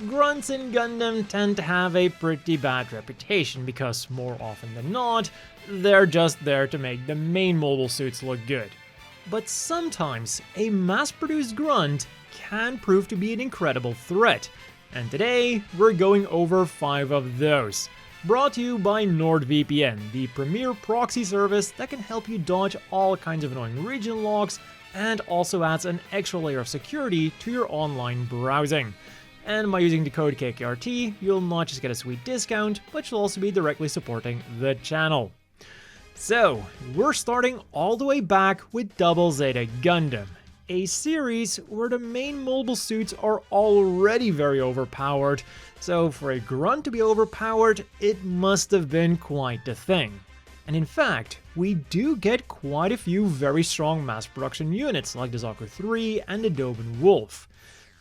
Grunts in Gundam tend to have a pretty bad reputation because more often than not, they're just there to make the main mobile suits look good. But sometimes a mass-produced grunt can prove to be an incredible threat, and today we're going over 5 of those. Brought to you by NordVPN, the premier proxy service that can help you dodge all kinds of annoying region locks and also adds an extra layer of security to your online browsing. And by using the code kkrt, you'll not just get a sweet discount, but you'll also be directly supporting the channel. So, we're starting all the way back with Double Zeta Gundam, a series where the main mobile suits are already very overpowered, so for a grunt to be overpowered, it must have been quite the thing. And in fact, we do get quite a few very strong mass production units like the Zaku 3 and the Doben Wolf.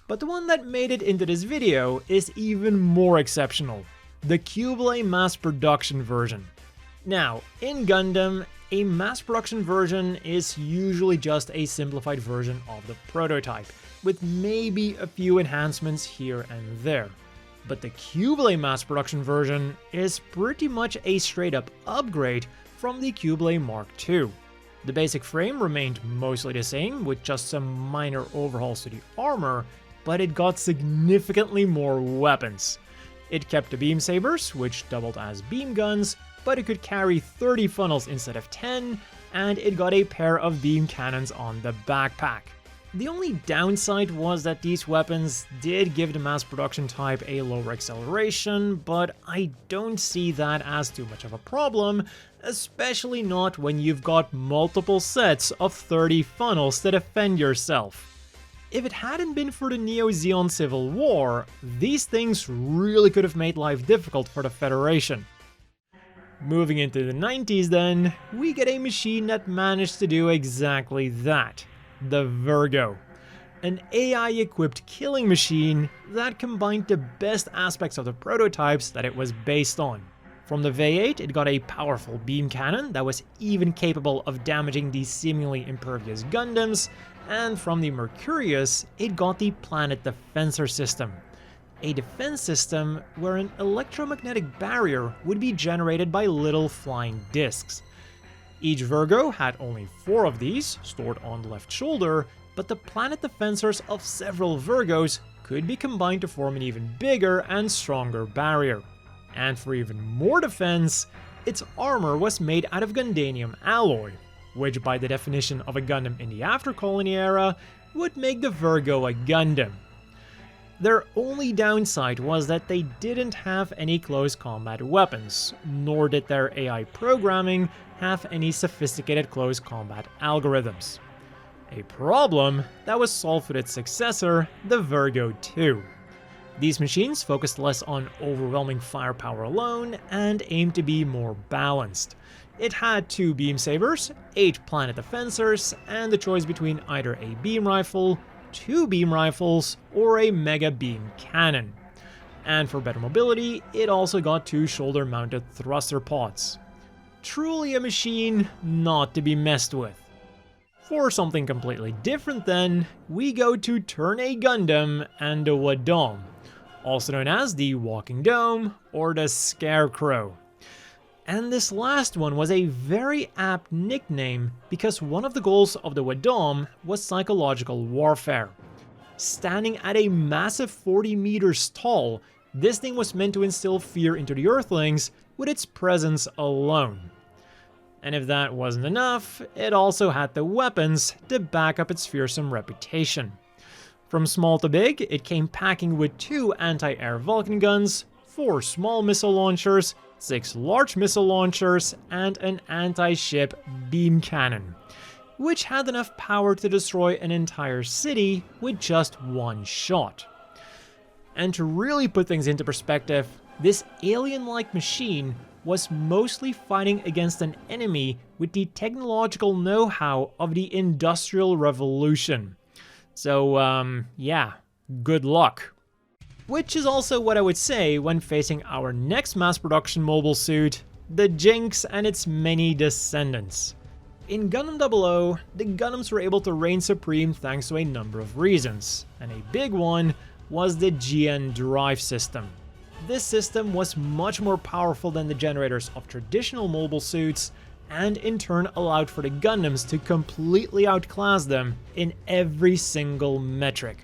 But the one that made it into this video is even more exceptional, the Qubeley mass production version. Now, in Gundam, a mass production version is usually just a simplified version of the prototype, with maybe a few enhancements here and there. But the Qubeley mass production version is pretty much a straight up upgrade from the Qubeley Mark II. The basic frame remained mostly the same, with just some minor overhauls to the armor, but it got significantly more weapons. It kept the beam sabers, which doubled as beam guns, but it could carry 30 funnels instead of 10, and it got a pair of beam cannons on the backpack. The only downside was that these weapons did give the mass production type a lower acceleration, but I don't see that as too much of a problem, especially not when you've got multiple sets of 30 funnels to defend yourself. If it hadn't been for the Neo-Zeon Civil War, these things really could have made life difficult for the Federation. Moving into the 90s then, we get a machine that managed to do exactly that. The Virgo. An AI-equipped killing machine that combined the best aspects of the prototypes that it was based on. From the V8, it got a powerful beam cannon that was even capable of damaging these seemingly impervious Gundams, and from the Mercurius, it got the Planet Defensor System. A defense system where an electromagnetic barrier would be generated by little flying discs. Each Virgo had only 4 of these, stored on the left shoulder, but the planet defensors of several Virgos could be combined to form an even bigger and stronger barrier. And for even more defense, its armor was made out of Gundanium alloy, which by the definition of a Gundam in the After Colony era, would make the Virgo a Gundam. Their only downside was that they didn't have any close combat weapons, nor did their AI programming have any sophisticated close combat algorithms. A problem that was solved with its successor, the Virgo II. These machines focused less on overwhelming firepower alone and aimed to be more balanced. It had 2 beam sabers, 8 planet defensors, and the choice between either a beam rifle, 2 beam rifles, or a mega beam cannon. And for better mobility, it also got 2 shoulder-mounted thruster pods. Truly a machine not to be messed with. For something completely different then, we go to Turn A Gundam and the Wodom, also known as the Walking Dome or the Scarecrow. And this last one was a very apt nickname because one of the goals of the Wodom was psychological warfare. Standing at a massive 40 meters tall, this thing was meant to instill fear into the Earthlings with its presence alone. And if that wasn't enough, it also had the weapons to back up its fearsome reputation. From small to big, it came packing with 2 anti-air Vulcan guns, 4 small missile launchers, 6 large missile launchers, and an anti-ship beam cannon, which had enough power to destroy an entire city with just 1 shot. And to really put things into perspective, this alien-like machine was mostly fighting against an enemy with the technological know-how of the Industrial Revolution. So, yeah, good luck. Which is also what I would say when facing our next mass production mobile suit, the Jinx and its many descendants. In Gundam 00, the Gundams were able to reign supreme thanks to a number of reasons, and a big one was the GN drive system. This system was much more powerful than the generators of traditional mobile suits, and in turn allowed for the Gundams to completely outclass them in every single metric.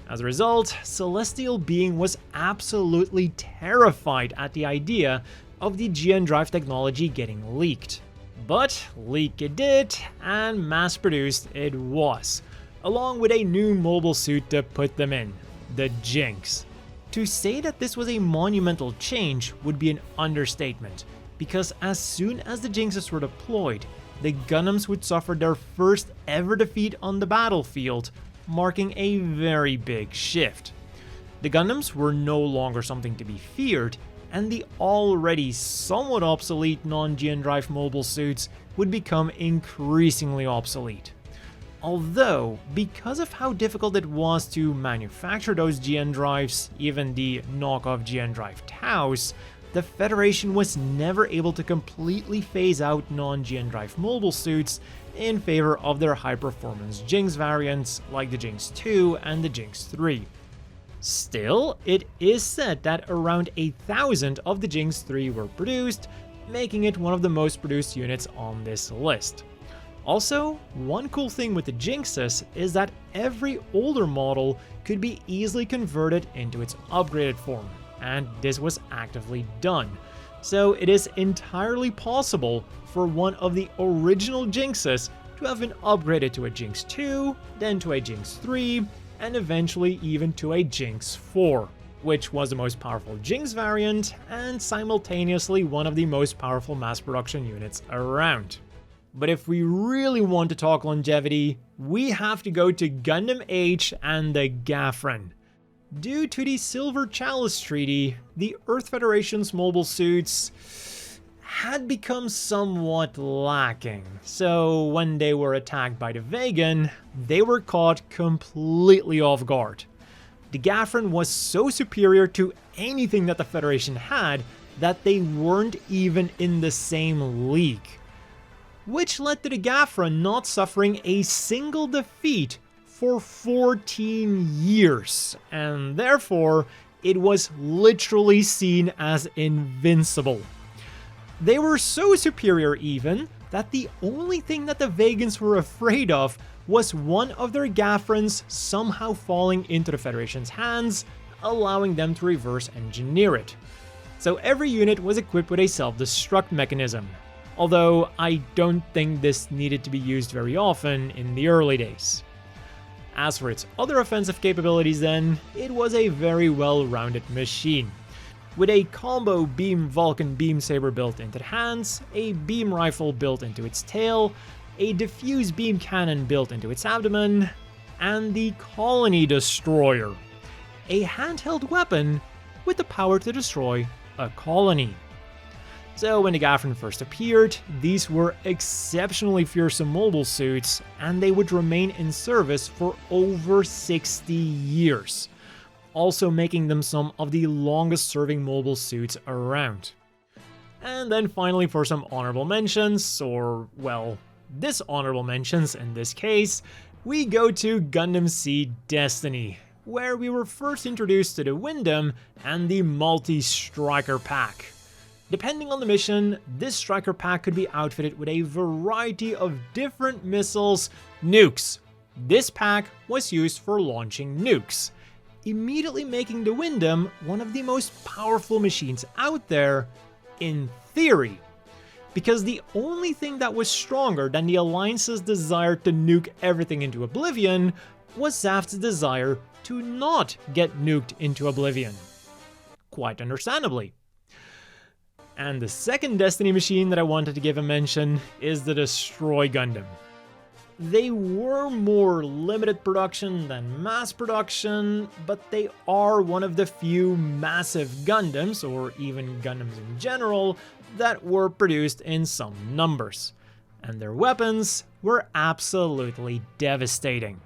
As a result, Celestial Being was absolutely terrified at the idea of the GN drive technology getting leaked. But leak it did, and mass-produced it was, along with a new mobile suit to put them in, the Jinx. To say that this was a monumental change would be an understatement, because as soon as the Jinxes were deployed, the Gundams would suffer their first ever defeat on the battlefield, marking a very big shift. The Gundams were no longer something to be feared, and the already somewhat obsolete non-GN drive mobile suits would become increasingly obsolete. Although, because of how difficult it was to manufacture those GN drives, even the knockoff GN drive TOWs, the Federation was never able to completely phase out non-GN drive mobile suits in favor of their high-performance Jinx variants like the GN-XII and the GN-XIII. Still, it is said that around 1,000 of the GN-XIII were produced, making it one of the most produced units on this list. Also, one cool thing with the Jinxes is that every older model could be easily converted into its upgraded form, and this was actively done. So it is entirely possible for one of the original Jinxes to have been upgraded to a GN-XII, then to a GN-XIII, and eventually even to a GN-XIV, which was the most powerful Jinx variant and simultaneously one of the most powerful mass production units around. But if we really want to talk longevity, we have to go to Gundam H and the Gafran. Due to the Silver Chalice Treaty, the Earth Federation's mobile suits had become somewhat lacking, so when they were attacked by the Vegan, they were caught completely off guard. The Gafran was so superior to anything that the Federation had that they weren't even in the same league, which led to the Gafran not suffering a single defeat for 14 years, and therefore it was literally seen as invincible. They were so superior even that the only thing that the Vegans were afraid of was one of their Gafrans somehow falling into the Federation's hands, allowing them to reverse engineer it. So every unit was equipped with a self-destruct mechanism, although I don't think this needed to be used very often in the early days. As for its other offensive capabilities then, it was a very well-rounded machine, with a combo beam Vulcan beam saber built into the hands, a beam rifle built into its tail, a diffuse beam cannon built into its abdomen, and the Colony Destroyer, a handheld weapon with the power to destroy a colony. So when the Gafran first appeared, these were exceptionally fearsome mobile suits, and they would remain in service for over 60 years, also making them some of the longest serving mobile suits around. And then finally, for some honorable mentions, or well, dishonorable mentions in this case, we go to Gundam Seed Destiny, where we were first introduced to the Windam and the Multi-Striker Pack. Depending on the mission, this striker pack could be outfitted with a variety of different missiles, nukes. This pack was used for launching nukes, immediately making the Windam one of the most powerful machines out there, in theory. Because the only thing that was stronger than the Alliance's desire to nuke everything into oblivion was Zaft's desire to not get nuked into oblivion. Quite understandably. And the second Destiny machine that I wanted to give a mention is the Destroy Gundam. They were more limited production than mass production, but they are one of the few massive Gundams, or even Gundams in general, that were produced in some numbers. And their weapons were absolutely devastating.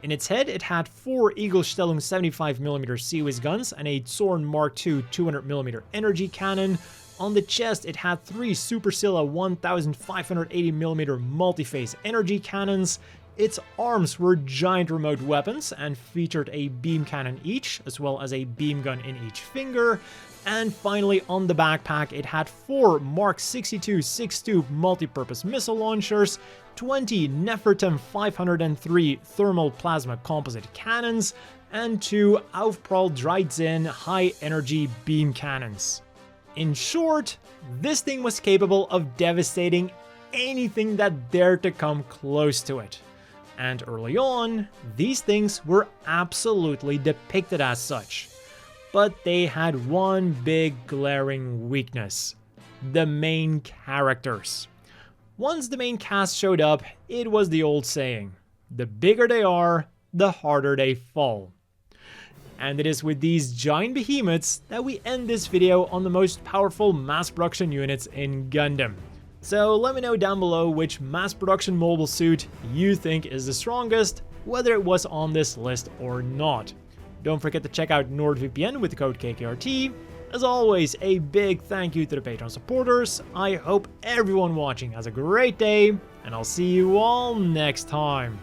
In its head, it had 4 Eagle-Stellung 75mm Seawiz guns and a Zorn Mark II 200mm energy cannon. On the chest, it had 3 Supercilla 1580mm multi-phase energy cannons, Its arms were giant remote weapons and featured a beam cannon each, as well as a beam gun in each finger. And finally, on the backpack, it had 4 Mark 62 6-tube multi-purpose missile launchers, 20 Nefertum 503 thermal plasma composite cannons, and 2 Aufprall Dreitzin high-energy beam cannons. In short, this thing was capable of devastating anything that dared to come close to it. And early on, these things were absolutely depicted as such. But they had one big glaring weakness: the main characters. Once the main cast showed up, it was the old saying, the bigger they are, the harder they fall. And it is with these giant behemoths that we end this video on the most powerful mass production units in Gundam. So let me know down below which mass production mobile suit you think is the strongest, whether it was on this list or not. Don't forget to check out NordVPN with the code kkrt. As always, a big thank you to the Patreon supporters. I hope everyone watching has a great day, and I'll see you all next time.